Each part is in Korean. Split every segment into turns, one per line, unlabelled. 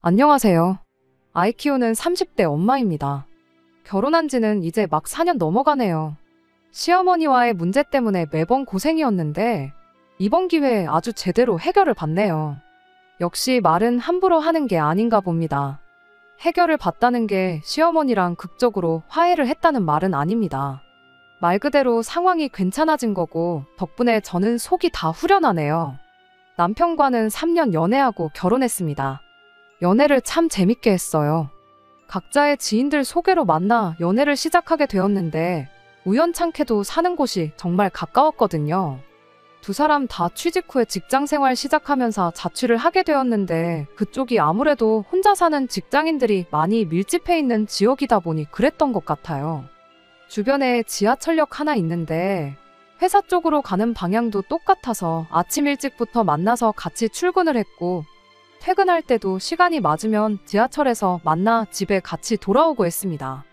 안녕하세요. 아이 키우는 30대 엄마입니다. 결혼한 지는 이제 막 4년 넘어가네요. 시어머니와의 문제 때문에 매번 고생이었는데 이번 기회에 아주 제대로 해결을 받네요. 역시 말은 함부로 하는 게 아닌가 봅니다. 해결을 받다는 게 시어머니랑 극적으로 화해를 했다는 말은 아닙니다. 말 그대로 상황이 괜찮아진 거고 덕분에 저는 속이 다 후련하네요. 남편과는 3년 연애하고 결혼했습니다. 연애를 참 재밌게 했어요. 각자의 지인들 소개로 만나 연애를 시작하게 되었는데 우연찮게도 사는 곳이 정말 가까웠거든요. 두 사람 다 취직 후에 직장 생활 시작하면서 자취를 하게 되었는데 그쪽이 아무래도 혼자 사는 직장인들이 많이 밀집해 있는 지역이다 보니 그랬던 것 같아요. 주변에 지하철역 하나 있는데 회사 쪽으로 가는 방향도 똑같아서 아침 일찍부터 만나서 같이 출근을 했고 퇴근할 때도 시간이 맞으면 지하철에서 만나 집에 같이 돌아오고 했습니다.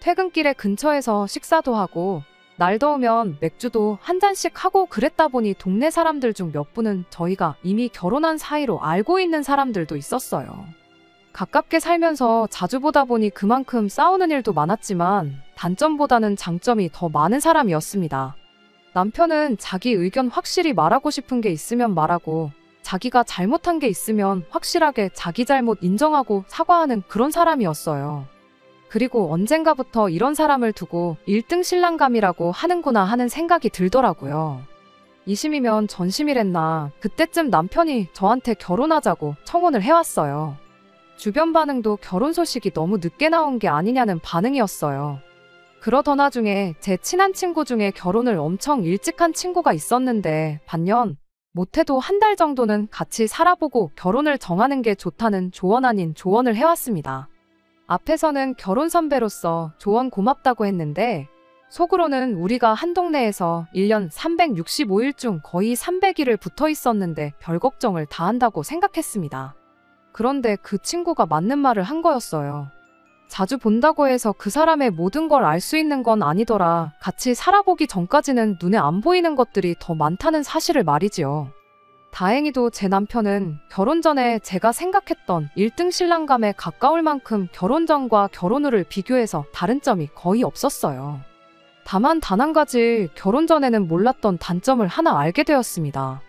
퇴근길에 근처에서 식사도 하고 날 더우면 맥주도 한 잔씩 하고 그랬다 보니 동네 사람들 중 몇 분은 저희가 이미 결혼한 사이로 알고 있는 사람들도 있었어요. 가깝게 살면서 자주 보다 보니 그만큼 싸우는 일도 많았지만 단점보다는 장점이 더 많은 사람이었습니다. 남편은 자기 의견 확실히 말하고 싶은 게 있으면 말하고 자기가 잘못한 게 있으면 확실하게 자기 잘못 인정하고 사과하는 그런 사람이었어요. 그리고 언젠가부터 이런 사람을 두고 1등 신랑감이라고 하는구나 하는 생각이 들더라고요. 이심이면 전심이랬나 그때쯤 남편이 저한테 결혼하자고 청혼을 해왔어요. 주변 반응도 결혼 소식이 너무 늦게 나온 게 아니냐는 반응이었어요. 그러던 와중에 제 친한 친구 중에 결혼을 엄청 일찍 한 친구가 있었는데 반년 못해도 한 달 정도는 같이 살아보고 결혼을 정하는 게 좋다는 조언 아닌 조언을 해왔습니다. 앞에서는 결혼 선배로서 조언 고맙다고 했는데 속으로는 우리가 한 동네에서 1년 365일 중 거의 300일을 붙어 있었는데 별 걱정을 다 한다고 생각했습니다. 그런데 그 친구가 맞는 말을 한 거였어요. 자주 본다고 해서 그 사람의 모든 걸 알 수 있는 건 아니더라. 같이 살아보기 전까지는 눈에 안 보이는 것들이 더 많다는 사실을 말이지요. 다행히도 제 남편은 결혼 전에 제가 생각했던 1등 신랑감에 가까울 만큼 결혼 전과 결혼 후를 비교해서 다른 점이 거의 없었어요. 다만 단 한 가지 결혼 전에는 몰랐던 단점을 하나 알게 되었습니다.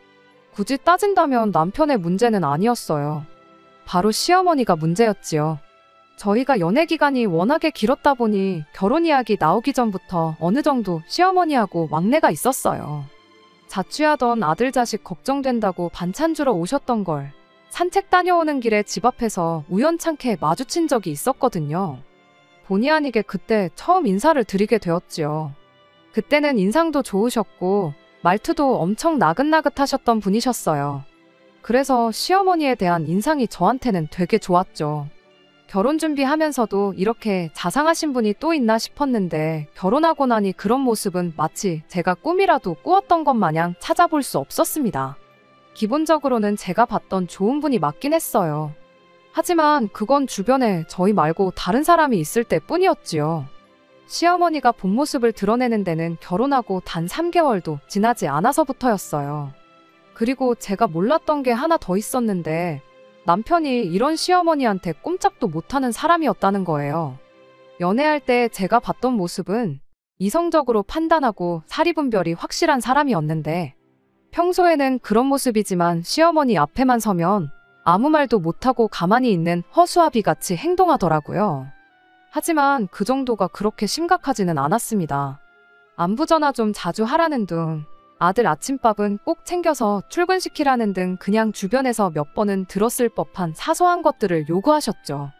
굳이 따진다면 남편의 문제는 아니었어요. 바로 시어머니가 문제였지요. 저희가 연애 기간이 워낙에 길었다 보니 결혼 이야기 나오기 전부터 어느 정도 시어머니하고 왕래가 있었어요. 자취하던 아들 자식 걱정된다고 반찬 주러 오셨던 걸 산책 다녀오는 길에 집 앞에서 우연찮게 마주친 적이 있었거든요. 본의 아니게 그때 처음 인사를 드리게 되었지요. 그때는 인상도 좋으셨고 말투도 엄청 나긋나긋하셨던 분이셨어요. 그래서 시어머니에 대한 인상이 저한테는 되게 좋았죠. 결혼 준비하면서도 이렇게 자상하신 분이 또 있나 싶었는데 결혼하고 나니 그런 모습은 마치 제가 꿈이라도 꾸었던 것 마냥 찾아볼 수 없었습니다. 기본적으로는 제가 봤던 좋은 분이 맞긴 했어요. 하지만 그건 주변에 저희 말고 다른 사람이 있을 때뿐이었지요. 시어머니가 본 모습을 드러내는 데는 결혼하고 단 3개월도 지나지 않아서부터였어요. 그리고 제가 몰랐던 게 하나 더 있었는데 남편이 이런 시어머니한테 꼼짝도 못하는 사람이었다는 거예요. 연애할 때 제가 봤던 모습은 이성적으로 판단하고 사리분별이 확실한 사람이었는데 평소에는 그런 모습이지만 시어머니 앞에만 서면 아무 말도 못하고 가만히 있는 허수아비같이 행동하더라고요. 하지만 그 정도가 그렇게 심각하지는 않았습니다. 안부 전화 좀 자주 하라는 둥, 아들 아침밥은 꼭 챙겨서 출근시키라는 등 그냥 주변에서 몇 번은 들었을 법한 사소한 것들을 요구하셨죠.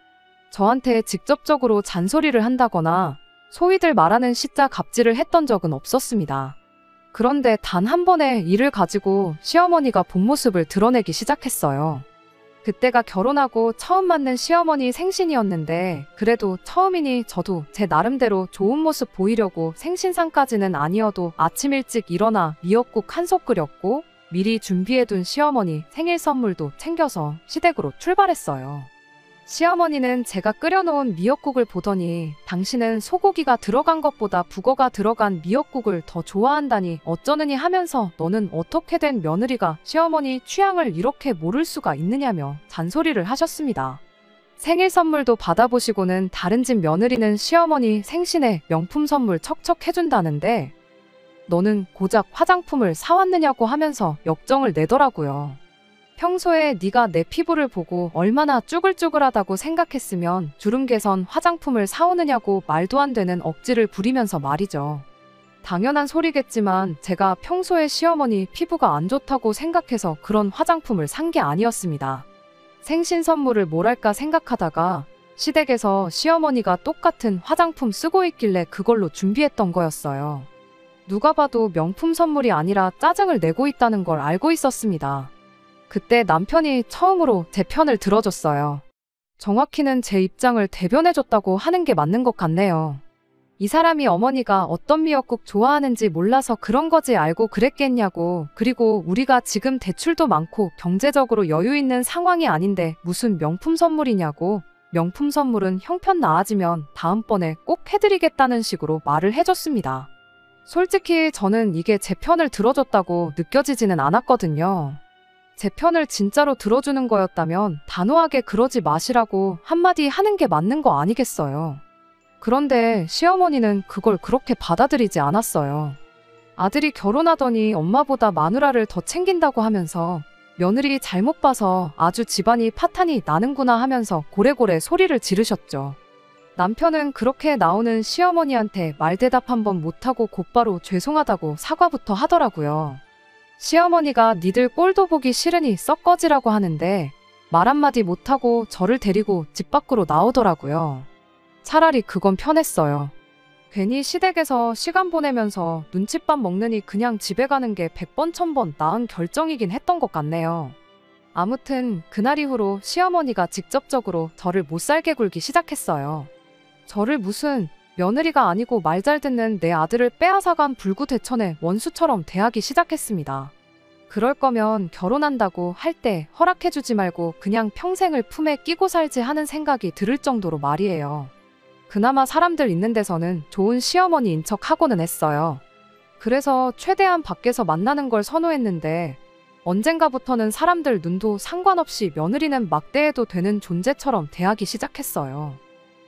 저한테 직접적으로 잔소리를 한다거나 소위들 말하는 시자 갑질을 했던 적은 없었습니다. 그런데 단 한 번의 일을 가지고 시어머니가 본 모습을 드러내기 시작했어요. 그때가 결혼하고 처음 만난 시어머니 생신이었는데 그래도 처음이니 저도 제 나름대로 좋은 모습 보이려고 생신상까지는 아니어도 아침 일찍 일어나 미역국 한 솥 끓였고 미리 준비해둔 시어머니 생일 선물도 챙겨서 시댁으로 출발했어요. 시어머니는 제가 끓여놓은 미역국을 보더니 당신은 소고기가 들어간 것보다 북어가 들어간 미역국을 더 좋아한다니 어쩌느니 하면서 너는 어떻게 된 며느리가 시어머니 취향을 이렇게 모를 수가 있느냐며 잔소리를 하셨습니다. 생일 선물도 받아보시고는 다른 집 며느리는 시어머니 생신에 명품 선물 척척 해준다는데 너는 고작 화장품을 사왔느냐고 하면서 역정을 내더라고요. 평소에 네가 내 피부를 보고 얼마나 쭈글쭈글하다고 생각했으면 주름 개선 화장품을 사오느냐고 말도 안 되는 억지를 부리면서 말이죠. 당연한 소리겠지만 제가 평소에 시어머니 피부가 안 좋다고 생각해서 그런 화장품을 산 게 아니었습니다. 생신 선물을 뭘 할까 생각하다가 시댁에서 시어머니가 똑같은 화장품 쓰고 있길래 그걸로 준비했던 거였어요. 누가 봐도 명품 선물이 아니라 짜증을 내고 있다는 걸 알고 있었습니다. 그때 남편이 처음으로 제 편을 들어줬어요. 정확히는 제 입장을 대변해줬다고 하는 게 맞는 것 같네요. 이 사람이 어머니가 어떤 미역국 좋아하는지 몰라서 그런 거지 알고 그랬겠냐고. 그리고 우리가 지금 대출도 많고 경제적으로 여유 있는 상황이 아닌데 무슨 명품 선물이냐고. 명품 선물은 형편 나아지면 다음번에 꼭 해드리겠다는 식으로 말을 해줬습니다. 솔직히 저는 이게 제 편을 들어줬다고 느껴지지는 않았거든요. 제 편을 진짜로 들어주는 거였다면 단호하게 그러지 마시라고 한마디 하는 게 맞는 거 아니겠어요. 그런데 시어머니는 그걸 그렇게 받아들이지 않았어요. 아들이 결혼하더니 엄마보다 마누라를 더 챙긴다고 하면서 며느리 잘못 봐서 아주 집안이 파탄이 나는구나 하면서 고래고래 소리를 지르셨죠. 남편은 그렇게 나오는 시어머니한테 말대답 한번 못하고 곧바로 죄송하다고 사과부터 하더라고요. 시어머니가 니들 꼴도 보기 싫으니 썩 꺼지라고 하는데 말 한마디 못하고 저를 데리고 집 밖으로 나오더라고요. 차라리 그건 편했어요. 괜히 시댁에서 시간 보내면서 눈칫밥 먹느니 그냥 집에 가는 게 100번 1000번 나은 결정이긴 했던 것 같네요. 아무튼 그날 이후로 시어머니가 직접적으로 저를 못살게 굴기 시작했어요. 저를 무슨 며느리가 아니고 말 잘 듣는 내 아들을 빼앗아간 불구대천의 원수처럼 대하기 시작했습니다. 그럴 거면 결혼한다고 할 때 허락해주지 말고 그냥 평생을 품에 끼고 살지 하는 생각이 들을 정도로 말이에요. 그나마 사람들 있는 데서는 좋은 시어머니인 척 하고는 했어요. 그래서 최대한 밖에서 만나는 걸 선호했는데 언젠가부터는 사람들 눈도 상관없이 며느리는 막대해도 되는 존재처럼 대하기 시작했어요.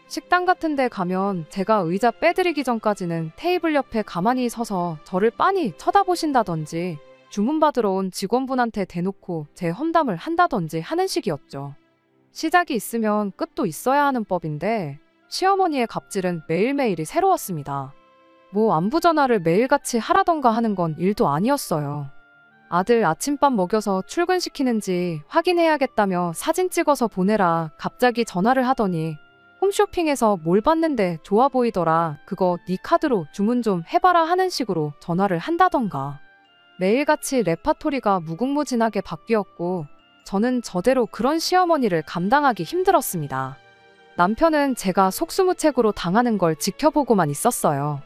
식당 같은 데 가면 제가 의자 빼드리기 전까지는 테이블 옆에 가만히 서서 저를 빤히 쳐다보신다든지 주문받으러 온 직원분한테 대놓고 제 험담을 한다든지 하는 식이었죠. 시작이 있으면 끝도 있어야 하는 법인데 시어머니의 갑질은 매일매일이 새로웠습니다. 뭐 안부 전화를 매일같이 하라던가 하는 건 일도 아니었어요. 아들 아침밥 먹여서 출근시키는지 확인해야겠다며 사진 찍어서 보내라 갑자기 전화를 하더니 홈쇼핑에서 뭘 봤는데 좋아 보이더라 그거 네 카드로 주문 좀 해봐라 하는 식으로 전화를 한다던가. 매일같이 레파토리가 무궁무진하게 바뀌었고 저는 저대로 그런 시어머니를 감당하기 힘들었습니다. 남편은 제가 속수무책으로 당하는 걸 지켜보고만 있었어요.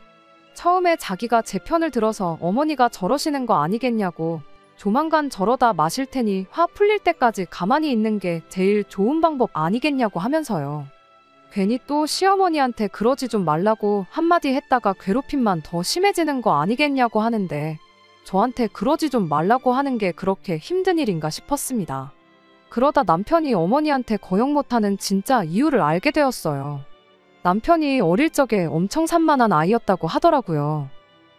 처음에 자기가 제 편을 들어서 어머니가 저러시는 거 아니겠냐고 조만간 저러다 마실 테니 화 풀릴 때까지 가만히 있는 게 제일 좋은 방법 아니겠냐고 하면서요. 괜히 또 시어머니한테 그러지 좀 말라고 한마디 했다가 괴롭힘만 더 심해지는 거 아니겠냐고 하는데 저한테 그러지 좀 말라고 하는 게 그렇게 힘든 일인가 싶었습니다. 그러다 남편이 어머니한테 거역 못하는 진짜 이유를 알게 되었어요. 남편이 어릴 적에 엄청 산만한 아이였다고 하더라고요.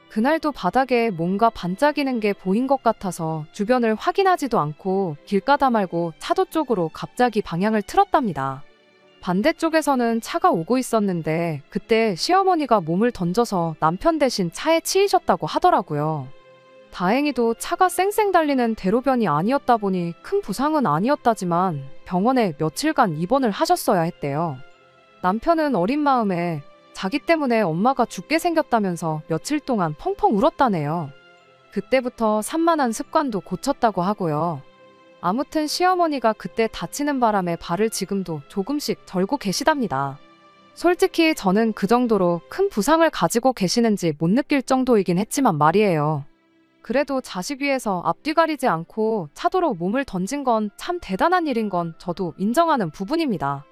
그날도 바닥에 뭔가 반짝이는 게 보인 것 같아서 주변을 확인하지도 않고 길 가다 말고 차도 쪽으로 갑자기 방향을 틀었답니다. 반대쪽에서는 차가 오고 있었는데 그때 시어머니가 몸을 던져서 남편 대신 차에 치이셨다고 하더라고요. 다행히도 차가 쌩쌩 달리는 대로변이 아니었다 보니 큰 부상은 아니었다지만 병원에 며칠간 입원을 하셨어야 했대요. 남편은 어린 마음에 자기 때문에 엄마가 죽게 생겼다면서 며칠 동안 펑펑 울었다네요. 그때부터 산만한 습관도 고쳤다고 하고요. 아무튼 시어머니가 그때 다치는 바람에 발을 지금도 조금씩 절고 계시답니다. 솔직히 저는 그 정도로 큰 부상을 가지고 계시는지 못 느낄 정도이긴 했지만 말이에요. 그래도 자식 위해서 앞뒤 가리지 않고 차도로 몸을 던진 건 참 대단한 일인 건 저도 인정하는 부분입니다.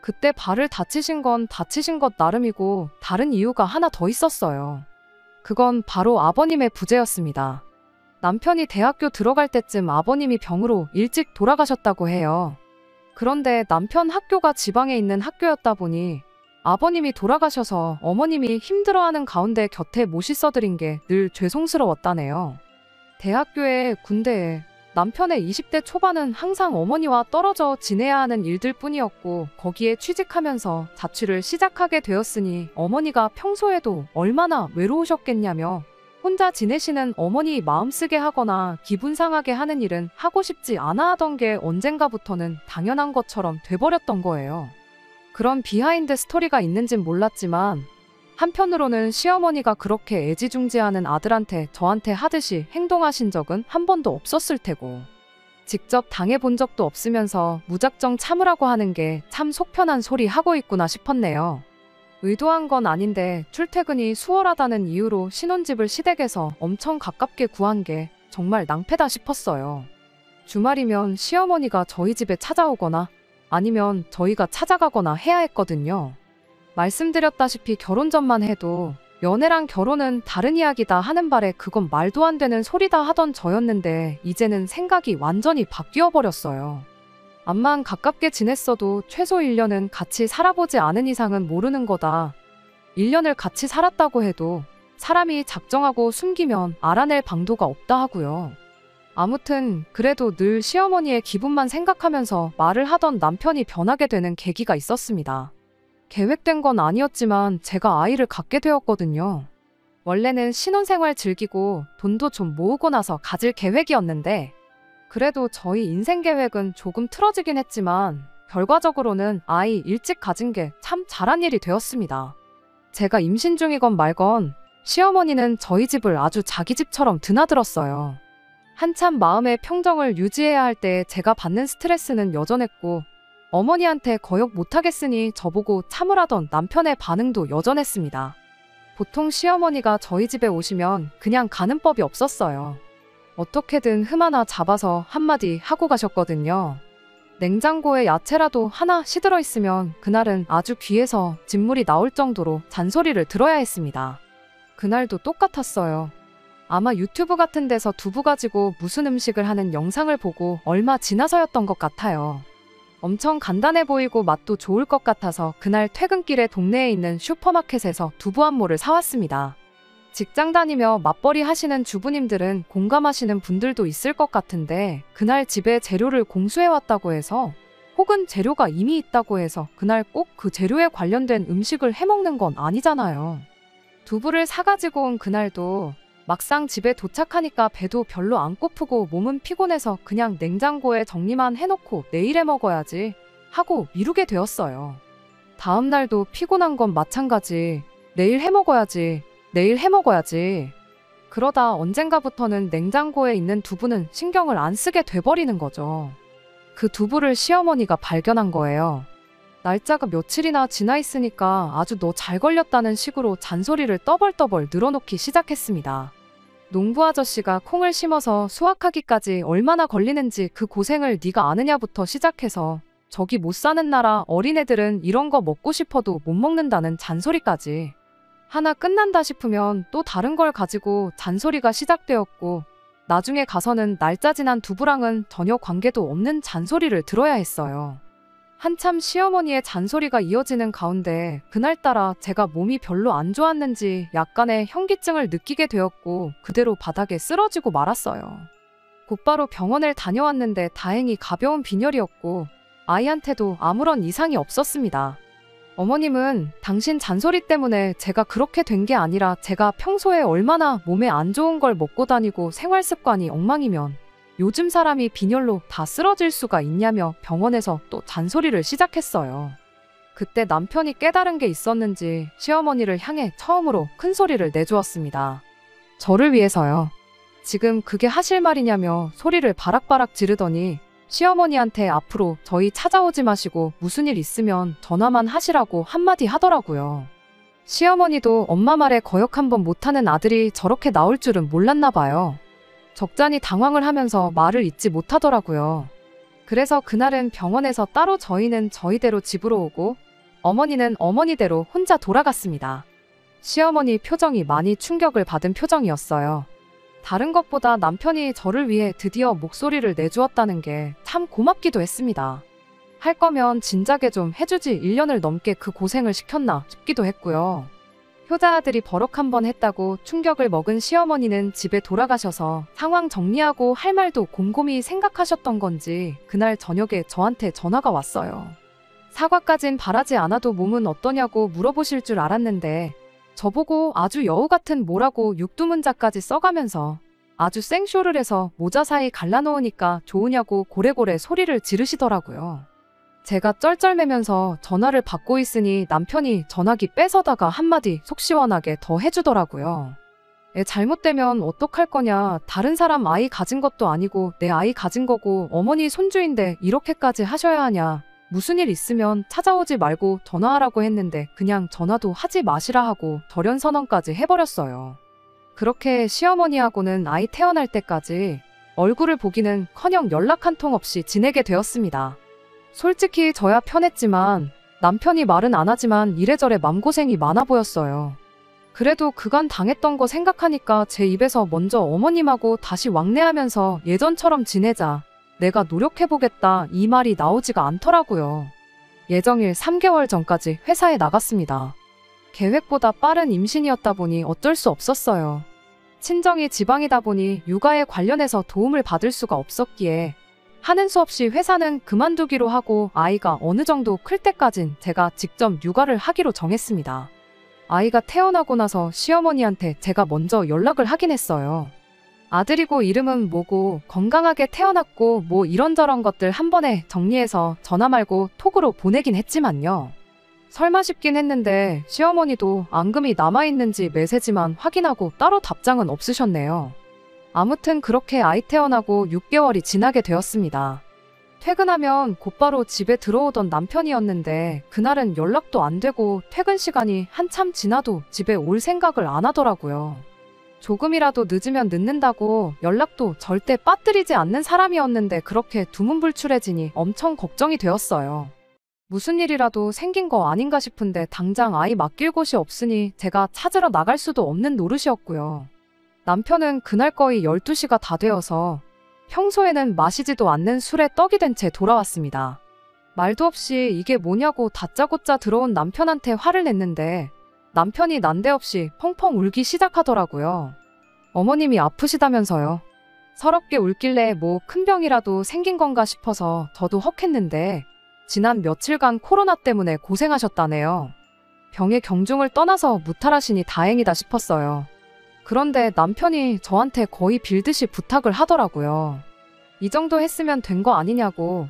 그때 발을 다치신 건 다치신 것 나름이고 다른 이유가 하나 더 있었어요. 그건 바로 아버님의 부재였습니다. 남편이 대학교 들어갈 때쯤 아버님이 병으로 일찍 돌아가셨다고 해요. 그런데 남편 학교가 지방에 있는 학교였다 보니 아버님이 돌아가셔서 어머님이 힘들어하는 가운데 곁에 못 있어드린 게 늘 죄송스러웠다네요. 대학교에, 군대에, 남편의 20대 초반은 항상 어머니와 떨어져 지내야 하는 일들 뿐이었고 거기에 취직하면서 자취를 시작하게 되었으니 어머니가 평소에도 얼마나 외로우셨겠냐며 혼자 지내시는 어머니 마음 쓰게 하거나 기분 상하게 하는 일은 하고 싶지 않아 하던 게 언젠가부터는 당연한 것처럼 돼버렸던 거예요. 그런 비하인드 스토리가 있는진 몰랐지만 한편으로는 시어머니가 그렇게 애지중지하는 아들한테 저한테 하듯이 행동하신 적은 한 번도 없었을 테고 직접 당해본 적도 없으면서 무작정 참으라고 하는 게 참 속편한 소리 하고 있구나 싶었네요. 의도한 건 아닌데 출퇴근이 수월하다는 이유로 신혼집을 시댁에서 엄청 가깝게 구한 게 정말 낭패다 싶었어요. 주말이면 시어머니가 저희 집에 찾아오거나 아니면 저희가 찾아가거나 해야 했거든요. 말씀드렸다시피 결혼 전만 해도 연애랑 결혼은 다른 이야기다 하는 발에 그건 말도 안 되는 소리다 하던 저였는데 이제는 생각이 완전히 바뀌어 버렸어요. 암만 가깝게 지냈어도 최소 1년은 같이 살아보지 않은 이상은 모르는 거다. 1년을 같이 살았다고 해도 사람이 작정하고 숨기면 알아낼 방도가 없다 하고요. 아무튼 그래도 늘 시어머니의 기분만 생각하면서 말을 하던 남편이 변하게 되는 계기가 있었습니다. 계획된 건 아니었지만 제가 아이를 갖게 되었거든요. 원래는 신혼생활 즐기고 돈도 좀 모으고 나서 가질 계획이었는데 그래도 저희 인생 계획은 조금 틀어지긴 했지만 결과적으로는 아이 일찍 가진 게 참 잘한 일이 되었습니다. 제가 임신 중이건 말건 시어머니는 저희 집을 아주 자기 집처럼 드나들었어요. 한참 마음의 평정을 유지해야 할 때 제가 받는 스트레스는 여전했고 어머니한테 거역 못하겠으니 저보고 참으라던 남편의 반응도 여전했습니다. 보통 시어머니가 저희 집에 오시면 그냥 가는 법이 없었어요. 어떻게든 흠 하나 잡아서 한마디 하고 가셨거든요. 냉장고에 야채라도 하나 시들어 있으면 그날은 아주 귀에서 진물이 나올 정도로 잔소리를 들어야 했습니다. 그날도 똑같았어요. 아마 유튜브 같은 데서 두부 가지고 무슨 음식을 하는 영상을 보고 얼마 지나서였던 것 같아요. 엄청 간단해 보이고 맛도 좋을 것 같아서 그날 퇴근길에 동네에 있는 슈퍼마켓에서 두부 한 모를 사왔습니다. 직장 다니며 맞벌이 하시는 주부님들은 공감하시는 분들도 있을 것 같은데 그날 집에 재료를 공수해왔다고 해서 혹은 재료가 이미 있다고 해서 그날 꼭 그 재료에 관련된 음식을 해먹는 건 아니잖아요. 두부를 사가지고 온 그날도 막상 집에 도착하니까 배도 별로 안 고프고 몸은 피곤해서 그냥 냉장고에 정리만 해놓고 내일 해 먹어야지 하고 미루게 되었어요. 다음 날도 피곤한 건 마찬가지. 내일 해 먹어야지. 내일 해 먹어야지. 그러다 언젠가부터는 냉장고에 있는 두부는 신경을 안 쓰게 돼버리는 거죠. 그 두부를 시어머니가 발견한 거예요. 날짜가 며칠이나 지나 있으니까 아주 너 잘 걸렸다는 식으로 잔소리를 떠벌떠벌 늘어놓기 시작했습니다. 농부 아저씨가 콩을 심어서 수확하기까지 얼마나 걸리는지 그 고생을 네가 아느냐부터 시작해서 저기 못 사는 나라 어린애들은 이런 거 먹고 싶어도 못 먹는다는 잔소리까지. 하나 끝난다 싶으면 또 다른 걸 가지고 잔소리가 시작되었고 나중에 가서는 날짜 지난 두부랑은 전혀 관계도 없는 잔소리를 들어야 했어요. 한참 시어머니의 잔소리가 이어지는 가운데 그날따라 제가 몸이 별로 안 좋았는지 약간의 현기증을 느끼게 되었고 그대로 바닥에 쓰러지고 말았어요. 곧바로 병원을 다녀왔는데 다행히 가벼운 빈혈이었고 아이한테도 아무런 이상이 없었습니다. 어머님은 당신 잔소리 때문에 제가 그렇게 된 게 아니라 제가 평소에 얼마나 몸에 안 좋은 걸 먹고 다니고 생활 습관이 엉망이면 요즘 사람이 빈혈로 다 쓰러질 수가 있냐며 병원에서 또 잔소리를 시작했어요. 그때 남편이 깨달은 게 있었는지 시어머니를 향해 처음으로 큰 소리를 내주었습니다. 저를 위해서요. 지금 그게 하실 말이냐며 소리를 바락바락 지르더니 시어머니한테 앞으로 저희 찾아오지 마시고 무슨 일 있으면 전화만 하시라고 한마디 하더라고요. 시어머니도 엄마 말에 거역 한번 못하는 아들이 저렇게 나올 줄은 몰랐나 봐요. 적잖이 당황을 하면서 말을 잇지 못하더라고요. 그래서 그날은 병원에서 따로 저희는 저희대로 집으로 오고 어머니는 어머니대로 혼자 돌아갔습니다. 시어머니 표정이 많이 충격을 받은 표정이었어요. 다른 것보다 남편이 저를 위해 드디어 목소리를 내주었다는 게 참 고맙기도 했습니다. 할 거면 진작에 좀 해주지 1년을 넘게 그 고생을 시켰나 싶기도 했고요. 효자 아들이 버럭 한번 했다고 충격을 먹은 시어머니는 집에 돌아가셔서 상황 정리하고 할 말도 곰곰이 생각하셨던 건지 그날 저녁에 저한테 전화가 왔어요. 사과까진 바라지 않아도 몸은 어떠냐고 물어보실 줄 알았는데 저보고 아주 여우 같은 뭐라고 육두문자까지 써가면서 아주 생쇼를 해서 모자 사이 갈라놓으니까 좋으냐고 고래고래 소리를 지르시더라고요. 제가 쩔쩔매면서 전화를 받고 있으니 남편이 전화기 뺏어다가 한마디 속 시원하게 더 해주더라고요. 애 잘못되면 어떡할 거냐, 다른 사람 아이 가진 것도 아니고 내 아이 가진 거고 어머니 손주인데 이렇게까지 하셔야 하냐, 무슨 일 있으면 찾아오지 말고 전화하라고 했는데 그냥 전화도 하지 마시라 하고 절연선언까지 해버렸어요. 그렇게 시어머니하고는 아이 태어날 때까지 얼굴을 보기는커녕 연락 한 통 없이 지내게 되었습니다. 솔직히 저야 편했지만 남편이 말은 안 하지만 이래저래 맘고생이 많아 보였어요. 그래도 그간 당했던 거 생각하니까 제 입에서 먼저 어머님하고 다시 왕래하면서 예전처럼 지내자, 내가 노력해보겠다 이 말이 나오지가 않더라고요. 예정일 3개월 전까지 회사에 나갔습니다. 계획보다 빠른 임신이었다 보니 어쩔 수 없었어요. 친정이 지방이다 보니 육아에 관련해서 도움을 받을 수가 없었기에 하는 수 없이 회사는 그만두기로 하고 아이가 어느 정도 클 때까진 제가 직접 육아를 하기로 정했습니다. 아이가 태어나고 나서 시어머니한테 제가 먼저 연락을 하긴 했어요. 아들이고 이름은 뭐고 건강하게 태어났고 뭐 이런저런 것들 한 번에 정리해서 전화 말고 톡으로 보내긴 했지만요. 설마 싶긴 했는데 시어머니도 앙금이 남아있는지 메시지만 확인하고 따로 답장은 없으셨네요. 아무튼 그렇게 아이 태어나고 6개월이 지나게 되었습니다. 퇴근하면 곧바로 집에 들어오던 남편이었는데 그날은 연락도 안 되고 퇴근 시간이 한참 지나도 집에 올 생각을 안 하더라고요. 조금이라도 늦으면 늦는다고 연락도 절대 빠뜨리지 않는 사람이었는데 그렇게 두문불출해지니 엄청 걱정이 되었어요. 무슨 일이라도 생긴 거 아닌가 싶은데 당장 아이 맡길 곳이 없으니 제가 찾으러 나갈 수도 없는 노릇이었고요. 남편은 그날 거의 12시가 다 되어서 평소에는 마시지도 않는 술에 떡이 된 채 돌아왔습니다. 말도 없이 이게 뭐냐고 다짜고짜 들어온 남편한테 화를 냈는데 남편이 난데없이 펑펑 울기 시작하더라고요. 어머님이 아프시다면서요. 서럽게 울길래 뭐 큰 병이라도 생긴 건가 싶어서 저도 헉했는데 지난 며칠간 코로나 때문에 고생하셨다네요. 병의 경중을 떠나서 무탈하시니 다행이다 싶었어요. 그런데 남편이 저한테 거의 빌듯이 부탁을 하더라고요. 이 정도 했으면 된 거 아니냐고.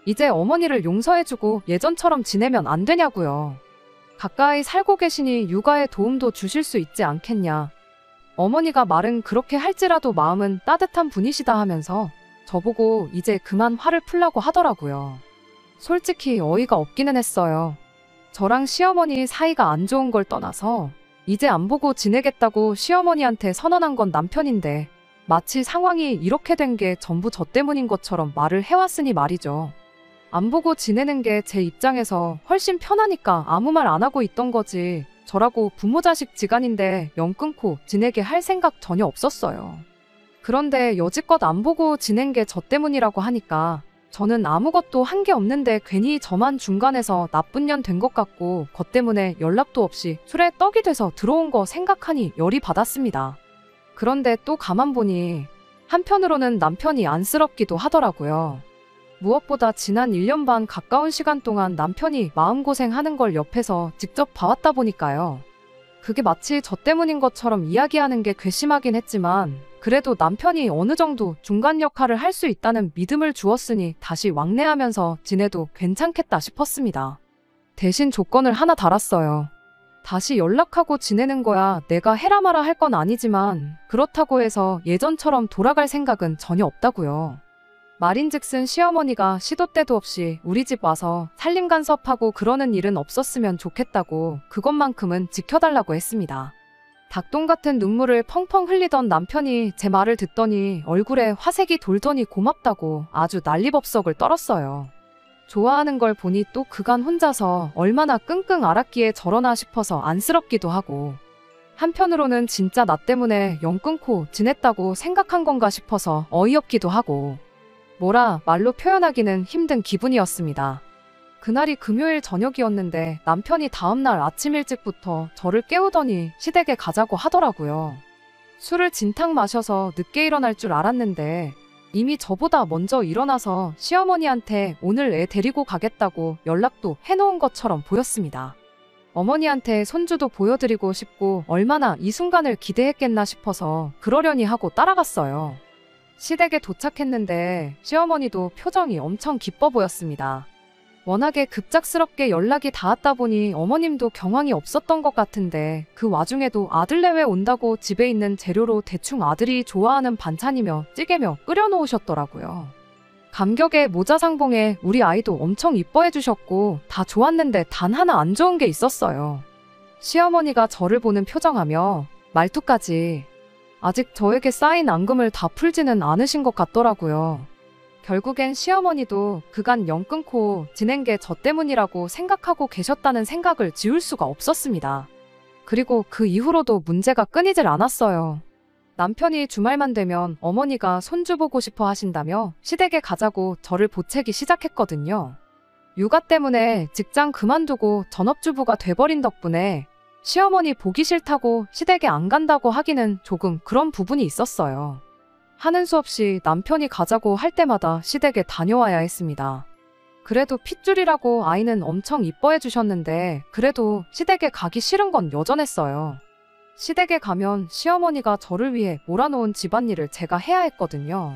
이제 어머니를 용서해주고 예전처럼 지내면 안 되냐고요. 가까이 살고 계시니 육아에 도움도 주실 수 있지 않겠냐. 어머니가 말은 그렇게 할지라도 마음은 따뜻한 분이시다 하면서 저보고 이제 그만 화를 풀라고 하더라고요. 솔직히 어이가 없기는 했어요. 저랑 시어머니 사이가 안 좋은 걸 떠나서 이제 안 보고 지내겠다고 시어머니한테 선언한 건 남편인데 마치 상황이 이렇게 된 게 전부 저 때문인 것처럼 말을 해왔으니 말이죠. 안 보고 지내는 게 제 입장에서 훨씬 편하니까 아무 말 안 하고 있던 거지. 저라고 부모 자식 지간인데 연 끊고 지내게 할 생각 전혀 없었어요. 그런데 여지껏 안 보고 지낸 게 저 때문이라고 하니까 저는 아무것도 한 게 없는데 괜히 저만 중간에서 나쁜 년 된 것 같고 것 때문에 연락도 없이 술에 떡이 돼서 들어온 거 생각하니 열이 받았습니다. 그런데 또 가만 보니 한편으로는 남편이 안쓰럽기도 하더라고요. 무엇보다 지난 1년 반 가까운 시간 동안 남편이 마음고생하는 걸 옆에서 직접 봐왔다 보니까요. 그게 마치 저 때문인 것처럼 이야기하는 게 괘씸하긴 했지만 그래도 남편이 어느 정도 중간 역할을 할 수 있다는 믿음을 주었으니 다시 왕래하면서 지내도 괜찮겠다 싶었습니다. 대신 조건을 하나 달았어요. 다시 연락하고 지내는 거야 내가 해라 마라 할 건 아니지만 그렇다고 해서 예전처럼 돌아갈 생각은 전혀 없다고요. 말인즉슨 시어머니가 시도 때도 없이 우리 집 와서 살림 간섭하고 그러는 일은 없었으면 좋겠다고 그것만큼은 지켜달라고 했습니다. 닭똥 같은 눈물을 펑펑 흘리던 남편이 제 말을 듣더니 얼굴에 화색이 돌더니 고맙다고 아주 난리법석을 떨었어요. 좋아하는 걸 보니 또 그간 혼자서 얼마나 끙끙 앓았기에 저러나 싶어서 안쓰럽기도 하고 한편으로는 진짜 나 때문에 연 끊고 지냈다고 생각한 건가 싶어서 어이없기도 하고 뭐라 말로 표현하기는 힘든 기분이었습니다. 그날이 금요일 저녁이었는데 남편이 다음날 아침 일찍부터 저를 깨우더니 시댁에 가자고 하더라고요. 술을 진탕 마셔서 늦게 일어날 줄 알았는데 이미 저보다 먼저 일어나서 시어머니한테 오늘 애 데리고 가겠다고 연락도 해놓은 것처럼 보였습니다. 어머니한테 손주도 보여드리고 싶고 얼마나 이 순간을 기대했겠나 싶어서 그러려니 하고 따라갔어요. 시댁에 도착했는데 시어머니도 표정이 엄청 기뻐 보였습니다. 워낙에 급작스럽게 연락이 닿았다 보니 어머님도 경황이 없었던 것 같은데 그 와중에도 아들 내외 온다고 집에 있는 재료로 대충 아들이 좋아하는 반찬이며 찌개며 끓여놓으셨더라고요. 감격에 모자상봉에 우리 아이도 엄청 이뻐해 주셨고 다 좋았는데 단 하나 안 좋은 게 있었어요. 시어머니가 저를 보는 표정하며 말투까지 아직 저에게 쌓인 앙금을 다 풀지는 않으신 것 같더라고요. 결국엔 시어머니도 그간 영 끊고 지낸 게 저 때문이라고 생각하고 계셨다는 생각을 지울 수가 없었습니다. 그리고 그 이후로도 문제가 끊이질 않았어요. 남편이 주말만 되면 어머니가 손주 보고 싶어 하신다며 시댁에 가자고 저를 보채기 시작했거든요. 육아 때문에 직장 그만두고 전업주부가 돼버린 덕분에 시어머니 보기 싫다고 시댁에 안 간다고 하기는 조금 그런 부분이 있었어요. 하는 수 없이 남편이 가자고 할 때마다 시댁에 다녀와야 했습니다. 그래도 핏줄이라고 아이는 엄청 이뻐해 주셨는데 그래도 시댁에 가기 싫은 건 여전했어요. 시댁에 가면 시어머니가 저를 위해 몰아놓은 집안일을 제가 해야 했거든요.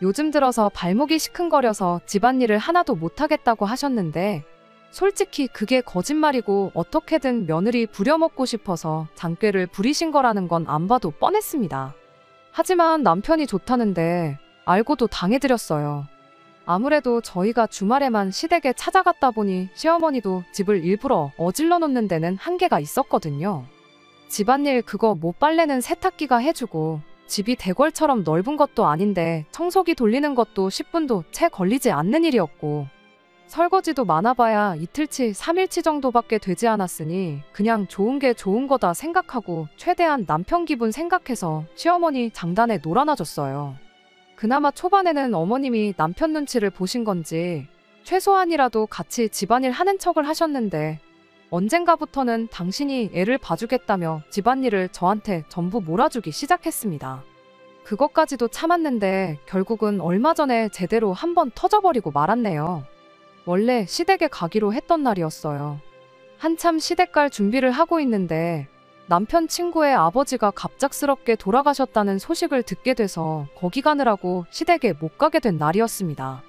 요즘 들어서 발목이 시큰거려서 집안일을 하나도 못하겠다고 하셨는데 솔직히 그게 거짓말이고 어떻게든 며느리 부려먹고 싶어서 장꾀를 부리신 거라는 건 안 봐도 뻔했습니다. 하지만 남편이 좋다는데 알고도 당해드렸어요. 아무래도 저희가 주말에만 시댁에 찾아갔다 보니 시어머니도 집을 일부러 어질러 놓는 데는 한계가 있었거든요. 집안일 그거 못 빨래는 세탁기가 해주고 집이 대궐처럼 넓은 것도 아닌데 청소기 돌리는 것도 10분도 채 걸리지 않는 일이었고 설거지도 많아봐야 이틀치 3일치 정도밖에 되지 않았으니 그냥 좋은 게 좋은 거다 생각하고 최대한 남편 기분 생각해서 시어머니 장단에 놀아놔줬어요. 그나마 초반에는 어머님이 남편 눈치를 보신 건지 최소한이라도 같이 집안일 하는 척을 하셨는데 언젠가부터는 당신이 애를 봐주겠다며 집안일을 저한테 전부 몰아주기 시작했습니다. 그것까지도 참았는데 결국은 얼마 전에 제대로 한번 터져버리고 말았네요. 원래 시댁에 가기로 했던 날이었어요. 한참 시댁 갈 준비를 하고 있는데 남편 친구의 아버지가 갑작스럽게 돌아가셨다는 소식을 듣게 돼서 거기 가느라고 시댁에 못 가게 된 날이었습니다.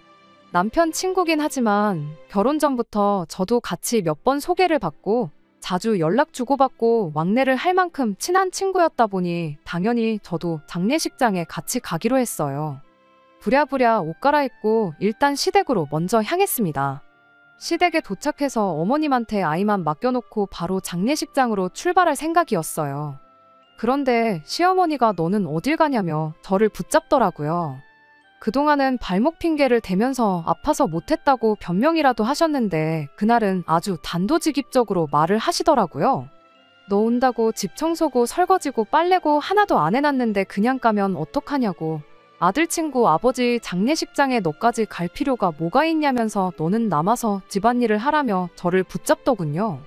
남편 친구긴 하지만 결혼 전부터 저도 같이 몇 번 소개를 받고 자주 연락 주고받고 왕래를 할 만큼 친한 친구였다 보니 당연히 저도 장례식장에 같이 가기로 했어요. 부랴부랴 옷 갈아입고 일단 시댁으로 먼저 향했습니다. 시댁에 도착해서 어머님한테 아이만 맡겨놓고 바로 장례식장으로 출발할 생각이었어요. 그런데 시어머니가 너는 어딜 가냐며 저를 붙잡더라고요. 그동안은 발목 핑계를 대면서 아파서 못했다고 변명이라도 하셨는데 그날은 아주 단도직입적으로 말을 하시더라고요. 너 온다고 집 청소고 설거지고 빨래고 하나도 안 해놨는데 그냥 가면 어떡하냐고. 아들 친구 아버지 장례식장에 너까지 갈 필요가 뭐가 있냐면서 너는 남아서 집안일을 하라며 저를 붙잡더군요.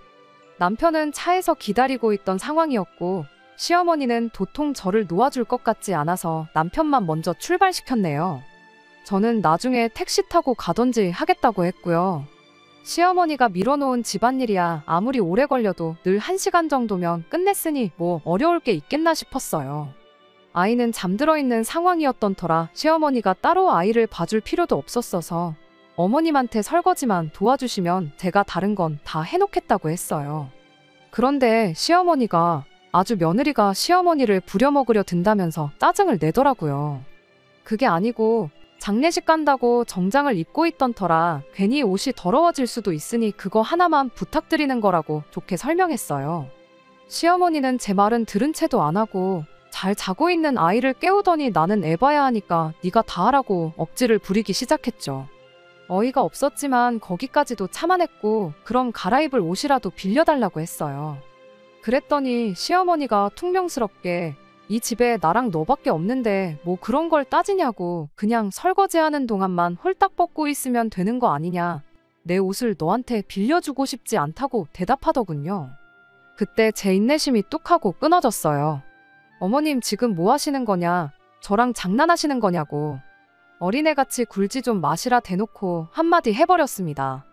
남편은 차에서 기다리고 있던 상황이었고 시어머니는 도통 저를 놓아줄 것 같지 않아서 남편만 먼저 출발시켰네요. 저는 나중에 택시 타고 가던지 하겠다고 했고요. 시어머니가 밀어놓은 집안일이야 아무리 오래 걸려도 늘 1시간 정도면 끝냈으니 뭐 어려울 게 있겠나 싶었어요. 아이는 잠들어 있는 상황이었던 터라 시어머니가 따로 아이를 봐줄 필요도 없었어서 어머님한테 설거지만 도와주시면 제가 다른 건 다 해놓겠다고 했어요. 그런데 시어머니가 아주 며느리가 시어머니를 부려먹으려 든다면서 짜증을 내더라고요. 그게 아니고 장례식 간다고 정장을 입고 있던 터라 괜히 옷이 더러워질 수도 있으니 그거 하나만 부탁드리는 거라고 좋게 설명했어요. 시어머니는 제 말은 들은 채도 안 하고 잘 자고 있는 아이를 깨우더니 나는 애 봐야 하니까 네가 다 하라고 억지를 부리기 시작했죠. 어이가 없었지만 거기까지도 참아냈고 그럼 갈아입을 옷이라도 빌려달라고 했어요. 그랬더니 시어머니가 퉁명스럽게 이 집에 나랑 너밖에 없는데 뭐 그런 걸 따지냐고 그냥 설거지하는 동안만 홀딱 벗고 있으면 되는 거 아니냐. 내 옷을 너한테 빌려주고 싶지 않다고 대답하더군요. 그때 제 인내심이 뚝 하고 끊어졌어요. 어머님 지금 뭐 하시는 거냐? 저랑 장난하시는 거냐고. 어린애같이 굴지 좀 마시라 대놓고 한마디 해버렸습니다.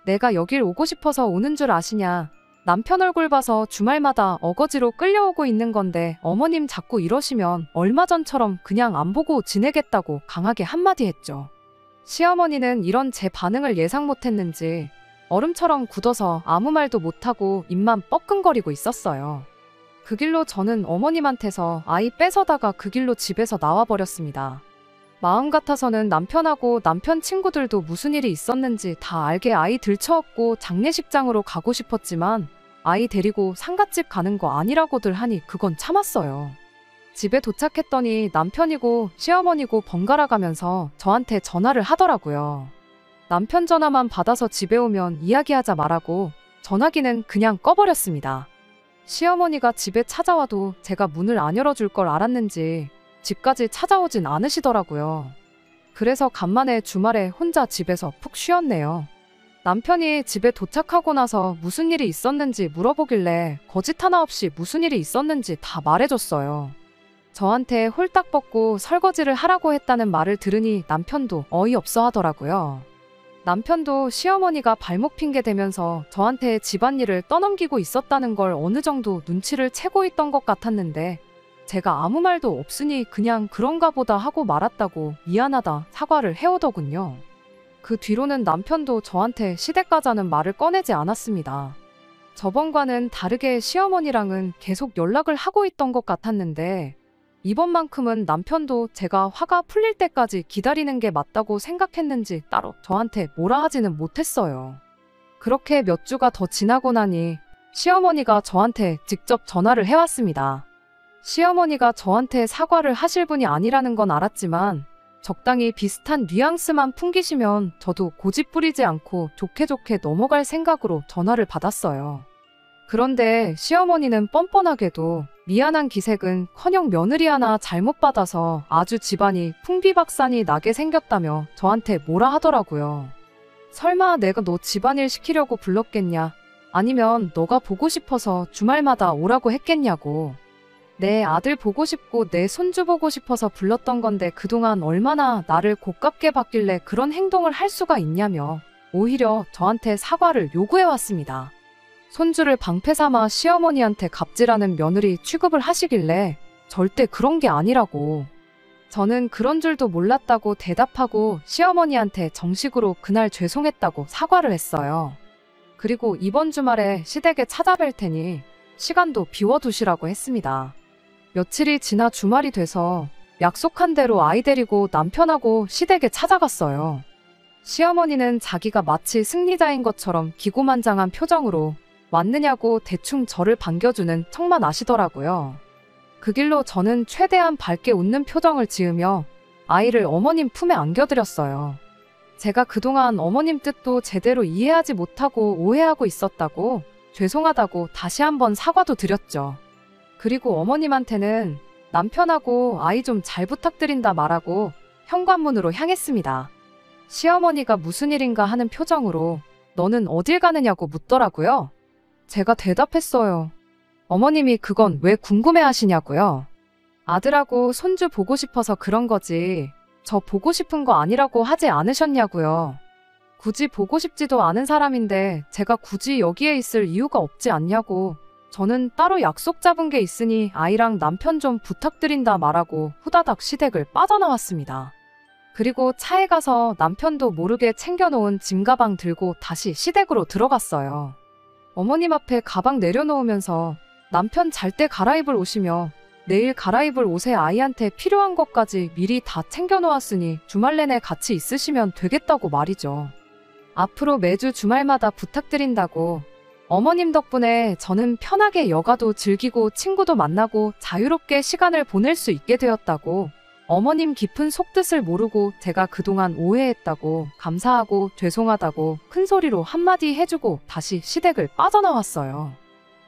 내가 여길 오고 싶어서 오는 줄 아시냐? 남편 얼굴 봐서 주말마다 어거지로 끌려오고 있는 건데 어머님 자꾸 이러시면 얼마 전처럼 그냥 안 보고 지내겠다고 강하게 한마디 했죠. 시어머니는 이런 제 반응을 예상 못했는지 얼음처럼 굳어서 아무 말도 못하고 입만 뻐끔거리고 있었어요. 그 길로 저는 어머님한테서 아이 뺏어다가 그 길로 집에서 나와버렸습니다. 마음 같아서는 남편하고 남편 친구들도 무슨 일이 있었는지 다 알게 아이 들쳐업고 장례식장으로 가고 싶었지만 아이 데리고 상갓집 가는 거 아니라고들 하니 그건 참았어요. 집에 도착했더니 남편이고 시어머니고 번갈아 가면서 저한테 전화를 하더라고요. 남편 전화만 받아서 집에 오면 이야기하자 말하고 전화기는 그냥 꺼버렸습니다. 시어머니가 집에 찾아와도 제가 문을 안 열어줄 걸 알았는지 집까지 찾아오진 않으시더라고요. 그래서 간만에 주말에 혼자 집에서 푹 쉬었네요. 남편이 집에 도착하고 나서 무슨 일이 있었는지 물어보길래 거짓 하나 없이 무슨 일이 있었는지 다 말해줬어요. 저한테 홀딱 벗고 설거지를 하라고 했다는 말을 들으니 남편도 어이없어 하더라고요. 남편도 시어머니가 발목 핑계 대면서 저한테 집안일을 떠넘기고 있었다는 걸 어느 정도 눈치를 채고 있던 것 같았는데 제가 아무 말도 없으니 그냥 그런가 보다 하고 말았다고 미안하다 사과를 해오더군요. 그 뒤로는 남편도 저한테 시댁 가자는 말을 꺼내지 않았습니다. 저번과는 다르게 시어머니랑은 계속 연락을 하고 있던 것 같았는데 이번만큼은 남편도 제가 화가 풀릴 때까지 기다리는 게 맞다고 생각했는지 따로 저한테 뭐라 하지는 못했어요. 그렇게 몇 주가 더 지나고 나니 시어머니가 저한테 직접 전화를 해왔습니다. 시어머니가 저한테 사과를 하실 분이 아니라는 건 알았지만 적당히 비슷한 뉘앙스만 풍기시면 저도 고집 부리지 않고 좋게 좋게 넘어갈 생각으로 전화를 받았어요. 그런데 시어머니는 뻔뻔하게도 미안한 기색은커녕 며느리 하나 잘못 받아서 아주 집안이 풍비박산이 나게 생겼다며 저한테 뭐라 하더라고요. 설마 내가 너 집안일 시키려고 불렀겠냐? 아니면 너가 보고 싶어서 주말마다 오라고 했겠냐고. 내 아들 보고 싶고 내 손주 보고 싶어서 불렀던 건데 그동안 얼마나 나를 고깝게 봤길래 그런 행동을 할 수가 있냐며 오히려 저한테 사과를 요구해왔습니다. 손주를 방패 삼아 시어머니한테 갑질하는 며느리 취급을 하시길래 절대 그런 게 아니라고. 저는 그런 줄도 몰랐다고 대답하고 시어머니한테 정식으로 그날 죄송했다고 사과를 했어요. 그리고 이번 주말에 시댁에 찾아뵐 테니 시간도 비워두시라고 했습니다. 며칠이 지나 주말이 돼서 약속한 대로 아이 데리고 남편하고 시댁에 찾아갔어요. 시어머니는 자기가 마치 승리자인 것처럼 기고만장한 표정으로 왔느냐고 대충 저를 반겨주는 척만 아시더라고요. 그 길로 저는 최대한 밝게 웃는 표정을 지으며 아이를 어머님 품에 안겨드렸어요. 제가 그동안 어머님 뜻도 제대로 이해하지 못하고 오해하고 있었다고 죄송하다고 다시 한번 사과도 드렸죠. 그리고 어머님한테는 남편하고 아이 좀 잘 부탁드린다 말하고 현관문으로 향했습니다. 시어머니가 무슨 일인가 하는 표정으로 너는 어딜 가느냐고 묻더라고요. 제가 대답했어요. 어머님이 그건 왜 궁금해 하시냐고요. 아들하고 손주 보고 싶어서 그런 거지. 저 보고 싶은 거 아니라고 하지 않으셨냐고요. 굳이 보고 싶지도 않은 사람인데 제가 굳이 여기에 있을 이유가 없지 않냐고. 저는 따로 약속 잡은 게 있으니 아이랑 남편 좀 부탁드린다 말하고 후다닥 시댁을 빠져나왔습니다. 그리고 차에 가서 남편도 모르게 챙겨놓은 짐가방 들고 다시 시댁으로 들어갔어요. 어머님 앞에 가방 내려놓으면서 남편 잘 때 갈아입을 옷이며 내일 갈아입을 옷에 아이한테 필요한 것까지 미리 다 챙겨놓았으니 주말 내내 같이 있으시면 되겠다고 말이죠. 앞으로 매주 주말마다 부탁드린다고. 어머님 덕분에 저는 편하게 여가도 즐기고 친구도 만나고 자유롭게 시간을 보낼 수 있게 되었다고. 어머님 깊은 속뜻을 모르고 제가 그동안 오해했다고 감사하고 죄송하다고 큰소리로 한마디 해주고 다시 시댁을 빠져나왔어요.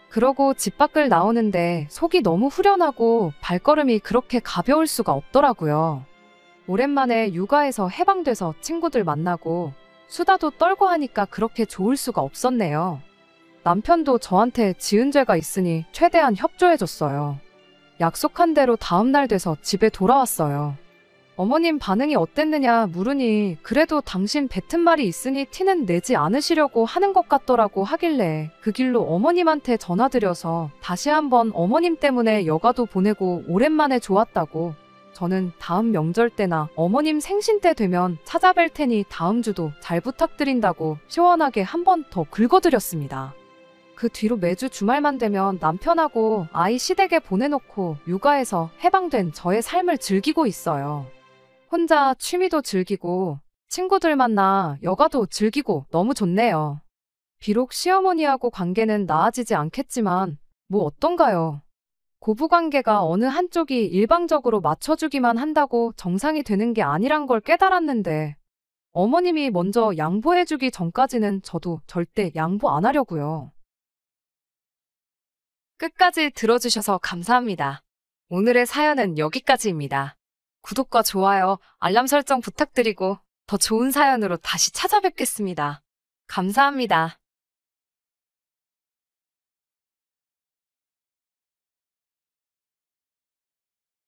그러고 집 밖을 나오는데 속이 너무 후련하고 발걸음이 그렇게 가벼울 수가 없더라고요. 오랜만에 육아에서 해방돼서 친구들 만나고 수다도 떨고 하니까 그렇게 좋을 수가 없었네요. 남편도 저한테 지은 죄가 있으니 최대한 협조해줬어요. 약속한 대로 다음날 돼서 집에 돌아왔어요. 어머님 반응이 어땠느냐 물으니 그래도 당신 뱉은 말이 있으니 티는 내지 않으시려고 하는 것 같더라고 하길래 그 길로 어머님한테 전화드려서 다시 한번 어머님 때문에 여가도 보내고 오랜만에 좋았다고, 저는 다음 명절 때나 어머님 생신 때 되면 찾아뵐 테니 다음 주도 잘 부탁드린다고 시원하게 한 번 더 긁어드렸습니다. 그 뒤로 매주 주말만 되면 남편하고 아이 시댁에 보내놓고 육아에서 해방된 저의 삶을 즐기고 있어요. 혼자 취미도 즐기고 친구들 만나 여가도 즐기고 너무 좋네요. 비록 시어머니하고 관계는 나아지지 않겠지만 뭐 어떤가요? 고부관계가 어느 한쪽이 일방적으로 맞춰주기만 한다고 정상이 되는 게 아니란 걸 깨달았는데 어머님이 먼저 양보해주기 전까지는 저도 절대 양보 안 하려고요. 끝까지 들어주셔서 감사합니다. 오늘의 사연은 여기까지입니다. 구독과 좋아요, 알람 설정 부탁드리고 더 좋은 사연으로 다시 찾아뵙겠습니다. 감사합니다.